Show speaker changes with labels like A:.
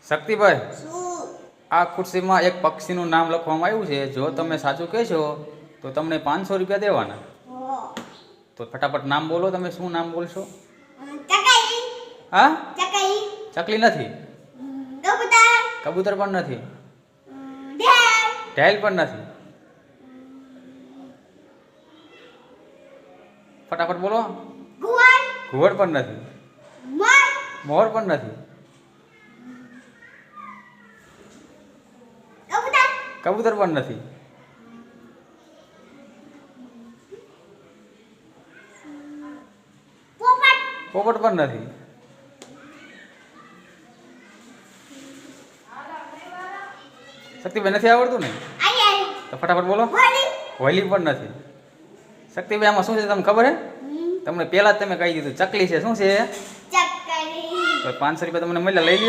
A: શક્તિભાઈ,
B: શું?
A: આ ખુરશીમાં એક પક્ષીનું નામ લખવામાં આવ્યું છે. જો તમે સાચું કહેશો તો તમને 500 રૂપિયા દેવાના.
B: હો.
A: તો ફટાફટ નામ બોલો. તમે શું નામ બોલશો?
B: ચકઈ.
A: હા?
B: ચકઈ.
A: ચકલી નથી,
B: કબૂતર.
A: કબૂતર પણ નથી,
B: ઢેલ.
A: ઢેલ પણ નથી. ફટાફટ બોલો.
B: ઘુવડ.
A: ઘુવડ પણ નથી,
B: મોર.
A: મોર પણ નથી,
B: કબૂતર.
A: કબૂતર પણ નથી.
B: પોપટ.
A: પોપટ પણ નથી. શક્તિભાઈ નથી આવડતું ને?
B: આયર.
A: તો ફટાફટ બોલો.
B: હોલી.
A: હોલી પણ નથી. શક્તિભાઈ આમાં શું છે તમને ખબર છે? તમને પહેલા જ તમે કહી દીધું ચકલી છે. શું છે?
B: ચકરી.
A: તો 500 રૂપિયા તમને મળ્યા, લઈ લ્યો.